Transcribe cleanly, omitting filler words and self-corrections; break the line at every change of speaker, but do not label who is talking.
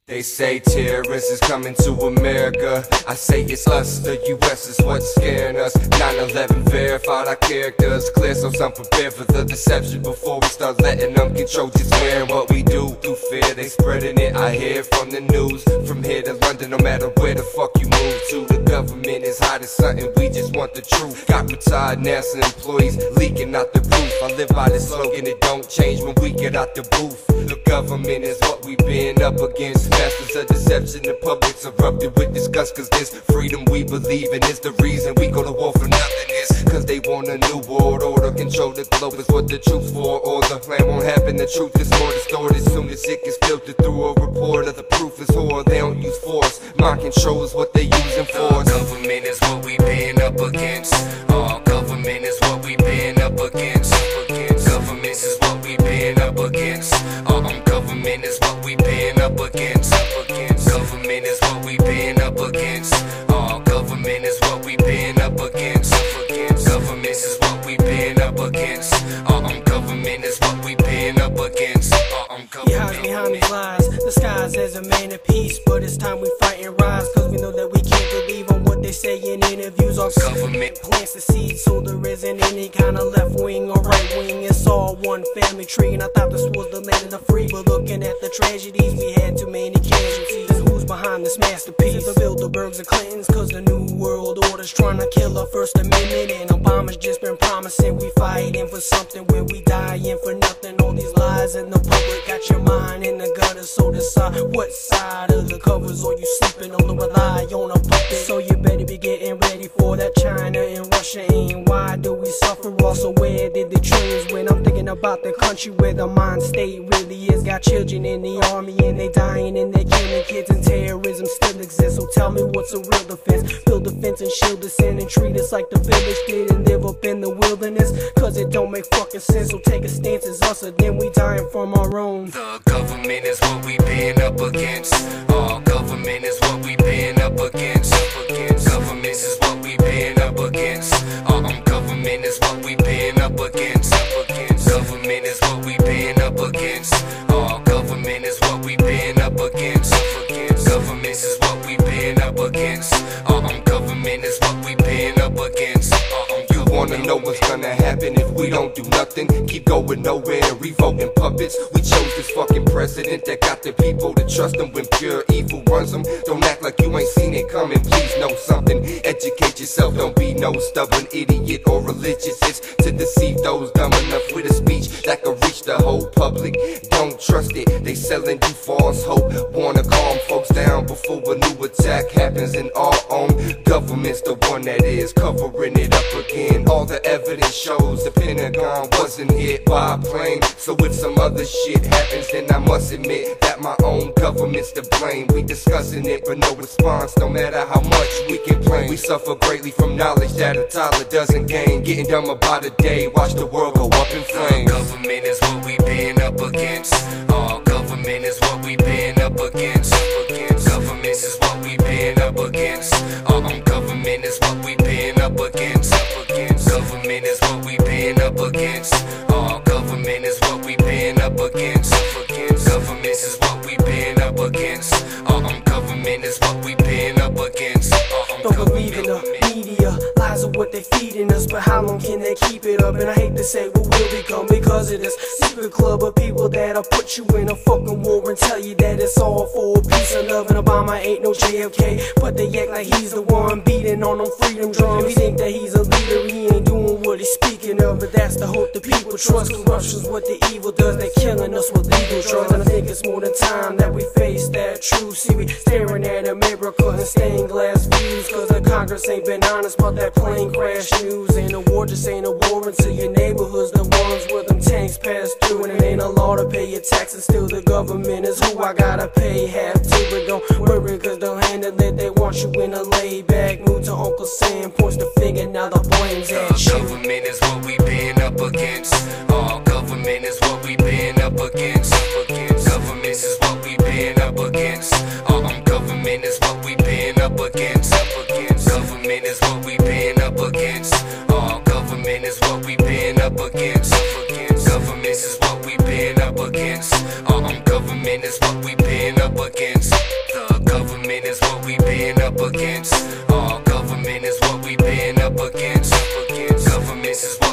They say terrorists is coming to America. I say it's us, the US is what's scaring us. 9/11 verified our characters clear, so some prepare for the deception before we start letting them control just where and what we do. Through fear, they spreading it, I hear from the news. From here to London, no matter where the fuck you move to, the government is hiding something, we just want the truth. Got retired NASA employees leaking out the roof. I live by this slogan, it don't change when we get out the booth. The government is what we been up against. Masters of deception, the public's erupted with disgust. Cause this freedom we believe in is the reason we go to war for nothing. Is cause they want a new world order. Control the globe is what the truth's for. Or the plan won't happen, the truth is more distorted. Soon as it gets filtered through a report of the proof is horror. They don't use force, mind control is what they using for. Government is what we been up against. Government is what we been up against. Government is what we been up against. Government is what we been up against. Government is what we been up against. Government is what we been up against. Government is what we been up against. Government is what we been up against.
He hides behind these lies, disguised as a man of peace. But it's time we fight and rise, cause we know that we can't believe on what they say in interviews. Our government plants the seed, so there isn't any kind of left wing or right wing. It's all one family tree, and I thought this was the land of the free. But looking at the tragedies, we had too many casualties. And who's behind this masterpiece? The Bilderbergs and Clintons, cause the new world order's trying to kill our First Amendment. And Obama's just been promising we fighting for something when we dying for nothing. All these lies in the public got your mind in the gutter, so decide what side of the covers are you sleeping on. Don't rely on a puppet, so you better be getting ready for that China and Russia. And why do we suffer? Also, where did the trillions when I'm thinking about the country where the mind state really is? Got children in the army and they dying and they killing kids, and terrorism still exists. So tell me what's a real defense? Build a fence and shield us in and treat us like the village did and live up in the wilderness, cause it don't make fucking sense. So take a stance as us, or then we dying from our own.
The government is what we been up against. Government is what we been up against. Government is what we been up against. Government is what we been up against. Government is what we been up against. Government is what we been up against. Government is what we been up against. Government is what we been up against. You wanna know what's gonna happen if we don't do nothing? Keep going nowhere and revoting puppets. We chose this fucking president that got the people to trust him when pure evil runs them. Don't act like you ain't seen it coming, please know something. Educate yourself, don't be no stubborn idiot or religious. It's to deceive those dumb enough with a speech that can reach the whole public. Don't trust it, they selling you false hope. Wanna calm folks down before a new attack happens, and our own government's the one that is covering it up again. All the evidence shows the Pentagon wasn't hit by a plane. So if some other shit happens, then I must admit that my own government's to blame. We discussing it but no response, no matter how much we complain. We suffer greatly from knowledge that a toddler doesn't gain. Getting dumb about a day, watch the world go up in flames. Government is what we been up against. Government is what we been up against. Government is what we been up against. Government is what we been up against. Government is what we been up against. Government is what we been up against. Government is what we been up against. Government is what we been up against.
Don't believe in the media, lies are what they feeding us, but how long can they keep it up? And I hate to say what will become because of this secret club of people that'll put you in a fucking war and tell you that it's all for peace and love. And Obama ain't no JFK, but they act like he's the one beating on them freedom drums. We think that he's a leader, he ain't doing what he's speaking of, but that's the hope the people trust. Corruption's what the evil does, they killing us with legal drugs. And I think it's more than time that we face that truth. See, we staring at America and stained glass views, cause the Congress ain't been honest about that plane crash news. And the war just ain't a war until your neighborhood's the ones where them tanks pass through. And it ain't a law to pay your taxes, still the government is who I gotta pay half to. But don't worry, cause they'll handle it, they want you in a laid back mood. To Uncle Sam points the finger, now the blame's at you.
Government is what we been up against. Government is what we been up against. Government is what we been up against. Government is what we been up against. Government is what we been up against. Government is what we been up against. Government is what we been up against. Government is what we been up against. This is what